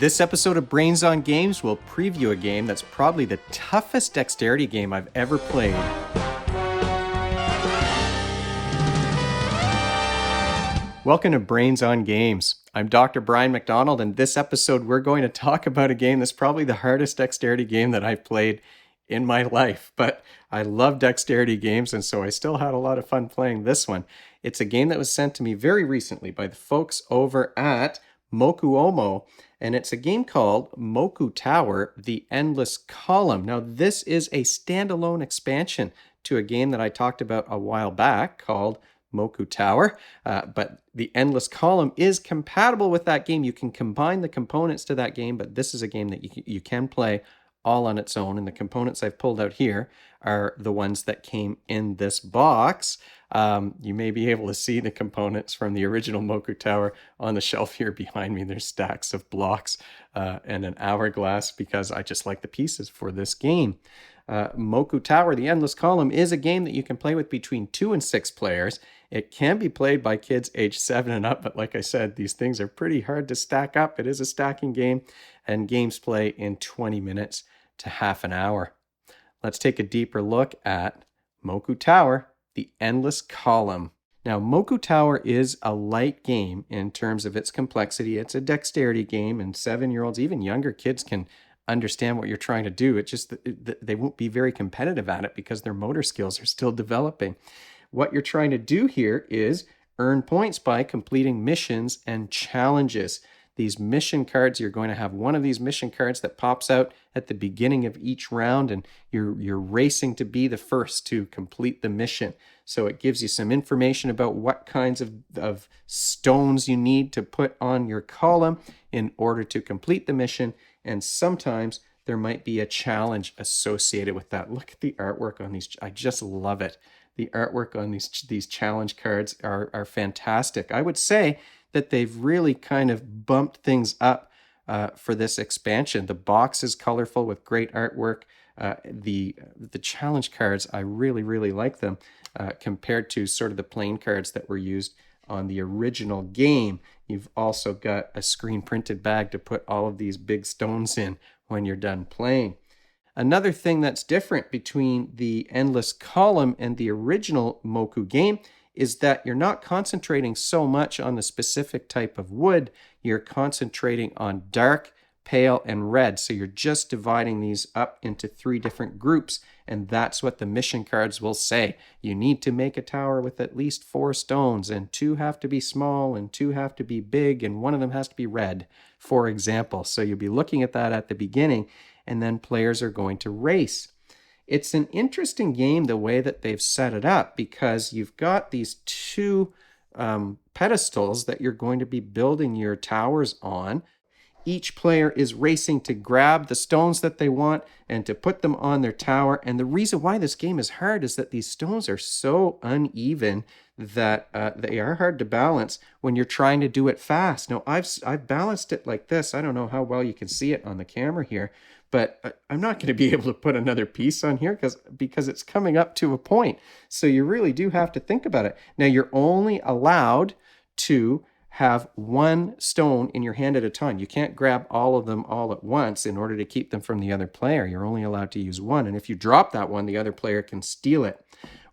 This episode of Brains on Games will preview a game that's probably the toughest dexterity game I've ever played. Welcome to Brains on Games. I'm Dr. Brian McDonald, and this episode we're going to talk about a game that's probably the hardest dexterity game that I've played in my life. But I love dexterity games, and so I still had a lot of fun playing this one. It's a game that was sent to me very recently by the folks over at Moku, and it's a game called Moku Tower, The Endless Column. Now, this is a standalone expansion to a game that I talked about a while back called Moku Tower, but The Endless Column is compatible with that game. You can combine the components to that game, but this is a game that you can play all on its own, and the components I've pulled out here are the ones that came in this box. You may be able to see the components from the original Moku Tower on the shelf here behind me. There's stacks of blocks and an hourglass because I just like the pieces for this game. Moku Tower, The Endless Column, is a game that you can play with between 2 and 6 players. It can be played by kids age 7 and up, but like I said, these things are pretty hard to stack up. It is a stacking game, and games play in 20 minutes to half an hour. Let's take a deeper look at Moku Tower, The Endless Column. Now, Moku Tower is a light game in terms of its complexity. It's a dexterity game, and 7-year-olds, even younger kids, can understand what you're trying to do. It's just that they won't be very competitive at it because their motor skills are still developing. What you're trying to do here is earn points by completing missions and challenges. These mission cards, you're going to have one of these mission cards that pops out at the beginning of each round, and you're racing to be the first to complete the mission. So it gives you some information about what kinds of stones you need to put on your column in order to complete the mission, and sometimes there might be a challenge associated with that. Look at the artwork on these. I just love it. The artwork on these challenge cards are fantastic. I would say that they've really kind of bumped things up for this expansion. The box is colorful with great artwork. The challenge cards, I really like them compared to sort of the plain cards that were used on the original game. You've also got a screen printed bag to put all of these big stones in when you're done playing. Another thing that's different between the Endless Column and the original Moku game is that you're not concentrating so much on the specific type of wood. You're concentrating on dark, pale, and red. So you're just dividing these up into 3 different groups, and that's what the mission cards will say. You need to make a tower with at least 4 stones, and 2 have to be small, and 2 have to be big, and 1 of them has to be red, for example. So you'll be looking at that at the beginning, and then players are going to race. It's an interesting game the way that they've set it up, because you've got these 2 pedestals that you're going to be building your towers on. Each player is racing to grab the stones that they want and to put them on their tower. And the reason why this game is hard is that these stones are so uneven that they are hard to balance when you're trying to do it fast. Now, I've balanced it like this. I don't know how well you can see it on the camera here, but I'm not going to be able to put another piece on here because it's coming up to a point. So you really do have to think about it. Now, you're only allowed to have 1 stone in your hand at a time. You can't grab all of them all at once in order to keep them from the other player. You're only allowed to use 1. And if you drop that one, the other player can steal it.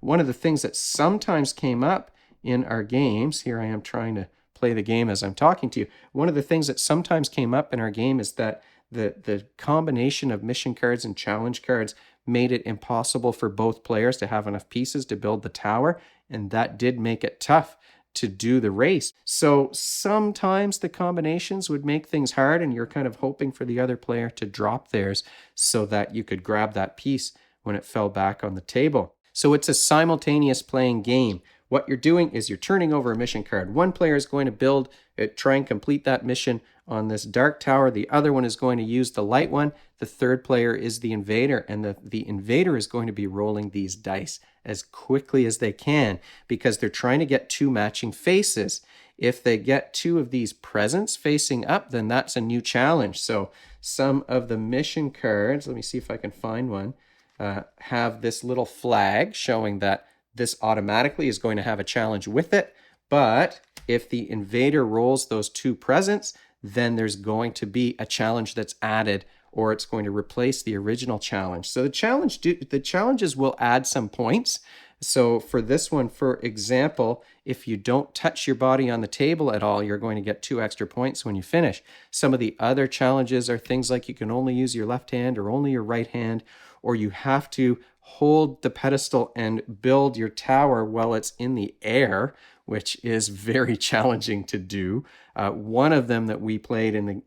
One of the things that sometimes came up in our games, here I am trying to play the game as I'm talking to you. One of the things that sometimes came up in our game is that the combination of mission cards and challenge cards made it impossible for both players to have enough pieces to build the tower, and that did make it tough to do the race. So sometimes the combinations would make things hard, and you're kind of hoping for the other player to drop theirs so that you could grab that piece when it fell back on the table. So it's a simultaneous playing game. What you're doing is you're turning over a mission card. One player is going to try and complete that mission on this dark tower. The other one is going to use the light one. The third player is the invader, and the invader is going to be rolling these dice as quickly as they can because they're trying to get 2 matching faces. If they get 2 of these presents facing up, then that's a new challenge. So some of the mission cards, let me see if I can find one, have this little flag showing that this automatically is going to have a challenge with it. But if the invader rolls those 2 presents, then there's going to be a challenge that's added, or it's going to replace the original challenge. So the challenges will add some points. So for this one, for example, if you don't touch your body on the table at all, you're going to get 2 extra points when you finish. Some of the other challenges are things like you can only use your left hand or only your right hand, or you have to hold the pedestal and build your tower while it's in the air, which is very challenging to do. One of them that we played in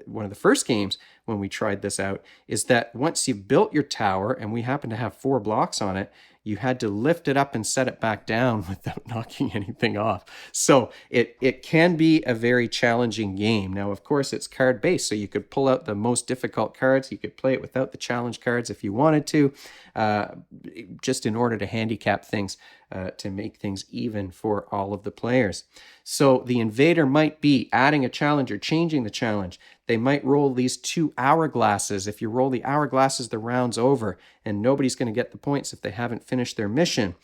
one of the first games when we tried this out is that once you've built your tower, and we happen to have 4 blocks on it, you had to lift it up and set it back down without knocking anything off. So it can be a very challenging game. Now, of course, it's card-based, so you could pull out the most difficult cards. You could play it without the challenge cards if you wanted to, just in order to handicap things, to make things even for all of the players. So the invader might be adding a challenge or changing the challenge. They might roll these 2 hourglasses. If you roll the hourglasses, the round's over, and nobody's going to get the points if they haven't finished their mission.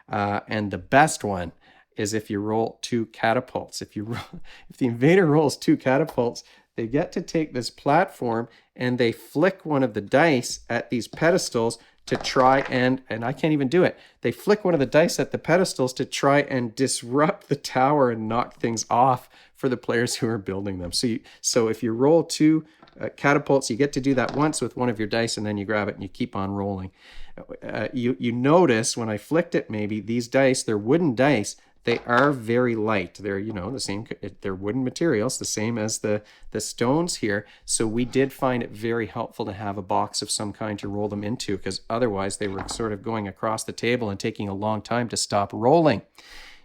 And the best one is if you roll 2 catapults. If the invader rolls 2 catapults, they get to take this platform and they flick one of the dice at these pedestals to try and I can't even do it. They flick one of the dice at the pedestals to try and disrupt the tower and knock things off for the players who are building them. So if you roll 2 catapults, you get to do that once with one of your dice, and then you grab it and you keep on rolling. You notice when I flicked it, maybe these dice, they're wooden dice. They are very light. They're, the same, they're wooden materials, the same as the stones here. So we did find it very helpful to have a box of some kind to roll them into, because otherwise they were sort of going across the table and taking a long time to stop rolling.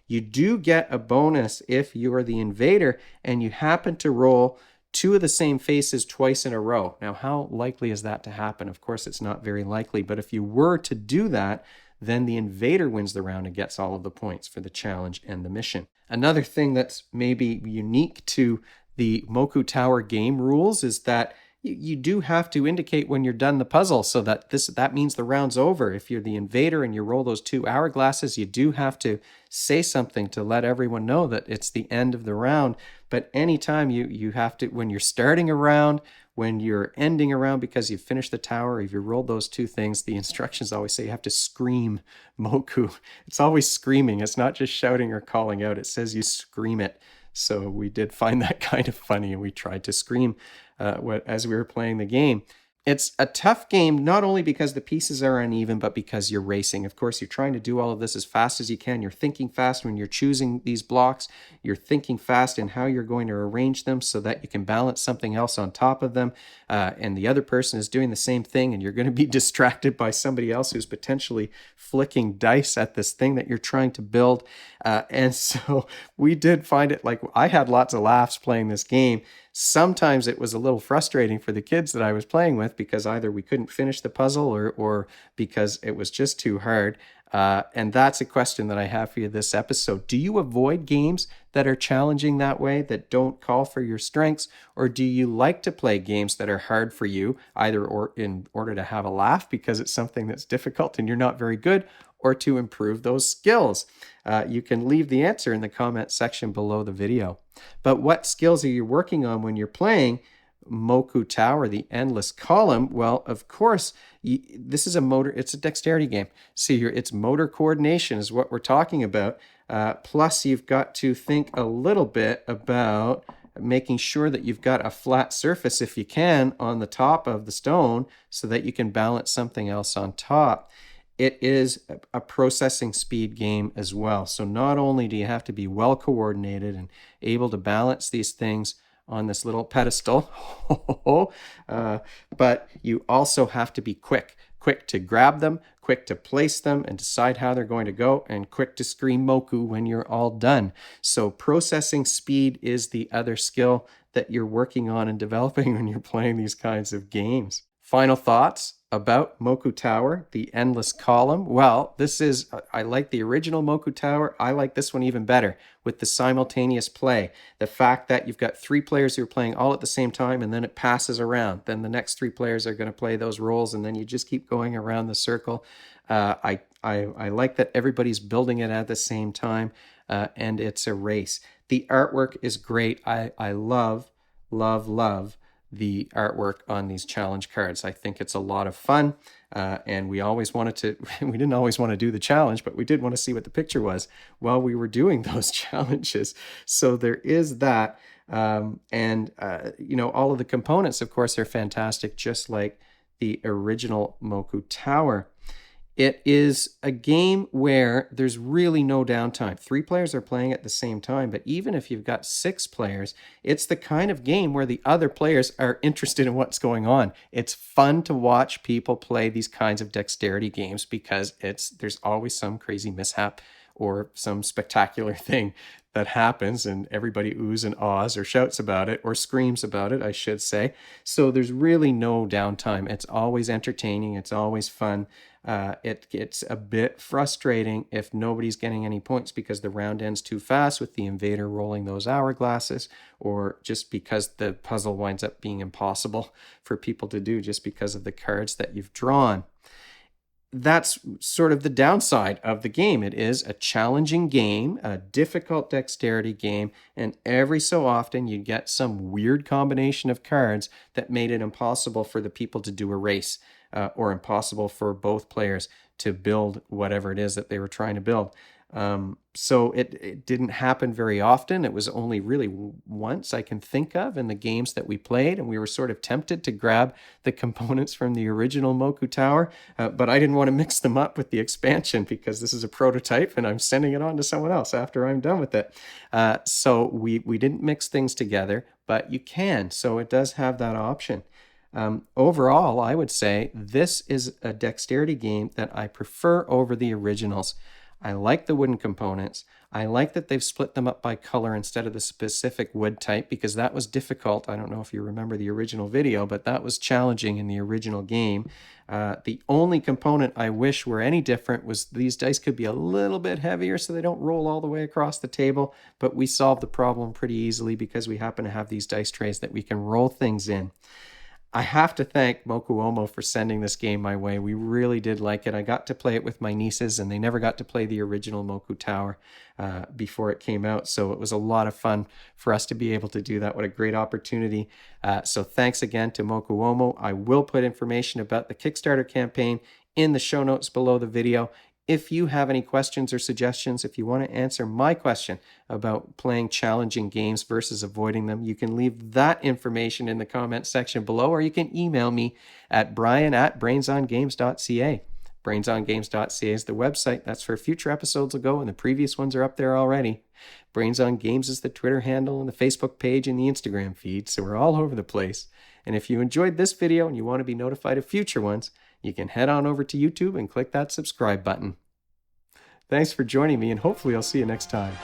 You do get a bonus if you are the invader and you happen to roll 2 of the same faces twice in a row. Now, how likely is that to happen? Of course, it's not very likely, but if you were to do that, then the invader wins the round and gets all of the points for the challenge and the mission. Another thing that's maybe unique to the Moku Tower game rules is that you do have to indicate when you're done the puzzle, so that means the round's over. If you're the invader and you roll those 2 hourglasses, you do have to say something to let everyone know that it's the end of the round. But anytime you have to, when you're starting a round, when you're ending a round because you've finished the tower, if you rolled those 2 things, the instructions always say you have to scream Moku. It's always screaming. It's not just shouting or calling out. It says you scream it. So we did find that kind of funny, and we tried to scream as we were playing the game. It's a tough game, not only because the pieces are uneven, but because you're racing. Of course, you're trying to do all of this as fast as you can. You're thinking fast when you're choosing these blocks. You're thinking fast in how you're going to arrange them so that you can balance something else on top of them. And the other person is doing the same thing, and you're going to be distracted by somebody else who's potentially flicking dice at this thing that you're trying to build. And so we did find it, like, I had lots of laughs playing this game. Sometimes it was a little frustrating for the kids that I was playing with, because either we couldn't finish the puzzle or because it was just too hard. And that's a question that I have for you this episode. Do you avoid games that are challenging that way, that don't call for your strengths? Or do you like to play games that are hard for you, either in order to have a laugh because it's something that's difficult and you're not very good, or to improve those skills? You can leave the answer in the comment section below the video. But what skills are you working on when you're playing Moku Tower, the Endless Column? Well, of course, this is it's a dexterity game. See here, it's motor coordination is what we're talking about. Plus, you've got to think a little bit about making sure that you've got a flat surface, if you can, on the top of the stone so that you can balance something else on top. It is a processing speed game as well. So not only do you have to be well coordinated and able to balance these things on this little pedestal, but you also have to be quick to grab them, quick to place them and decide how they're going to go, and quick to scream Moku when you're all done. So processing speed is the other skill that you're working on and developing when you're playing these kinds of games. Final thoughts about Moku Tower, the Endless Column. Well, I like the original Moku Tower. I like this one even better with the simultaneous play. The fact that you've got 3 players who are playing all at the same time, and then it passes around. Then the next 3 players are going to play those roles, and then you just keep going around the circle. I like that everybody's building it at the same time, and it's a race. The artwork is great. I love love the artwork on these challenge cards. I think it's a lot of fun, and we always wanted to, we didn't always want to do the challenge, but we did want to see what the picture was while we were doing those challenges. So there is that. All of the components, of course, are fantastic, just like the original Moku Tower. It is a game where there's really no downtime. 3 players are playing at the same time, but even if you've got 6 players, it's the kind of game where the other players are interested in what's going on. It's fun to watch people play these kinds of dexterity games because there's always some crazy mishap or some spectacular thing that happens, and everybody oohs and ahs or shouts about it or screams about it, I should say. So there's really no downtime. It's always entertaining. It's always fun. It gets a bit frustrating if nobody's getting any points because the round ends too fast with the invader rolling those hourglasses, or just because the puzzle winds up being impossible for people to do just because of the cards that you've drawn. That's sort of the downside of the game. It is a challenging game, a difficult dexterity game, and every so often you get some weird combination of cards that made it impossible for the people to do a race, or impossible for both players to build whatever it is that they were trying to build. So it didn't happen very often. It was only really once I can think of in the games that we played, and we were sort of tempted to grab the components from the original Moku Tower, but I didn't want to mix them up with the expansion because this is a prototype and I'm sending it on to someone else after I'm done with it. So we didn't mix things together, but you can. So it does have that option. Overall, I would say this is a dexterity game that I prefer over the originals. I like the wooden components. I like that they've split them up by color instead of the specific wood type, because that was difficult. I don't know if you remember the original video, but that was challenging in the original game. The only component I wish were any different was these dice could be a little bit heavier so they don't roll all the way across the table, but we solved the problem pretty easily because we happen to have these dice trays that we can roll things in. I have to thank Moku Omo for sending this game my way. We really did like it. I got to play it with my nieces, and they never got to play the original Moku Tower before it came out. So it was a lot of fun for us to be able to do that. What a great opportunity. So thanks again to Moku Omo. I will put information about the Kickstarter campaign in the show notes below the video. If you have any questions or suggestions, if you want to answer my question about playing challenging games versus avoiding them, you can leave that information in the comment section below, or you can email me at brian@brainsongames.ca. Brainsongames.ca is the website. That's where future episodes will go, and the previous ones are up there already. Brains on Games is the Twitter handle and the Facebook page and the Instagram feed, so we're all over the place. And if you enjoyed this video and you want to be notified of future ones, you can head on over to YouTube and click that subscribe button. Thanks for joining me, and hopefully I'll see you next time.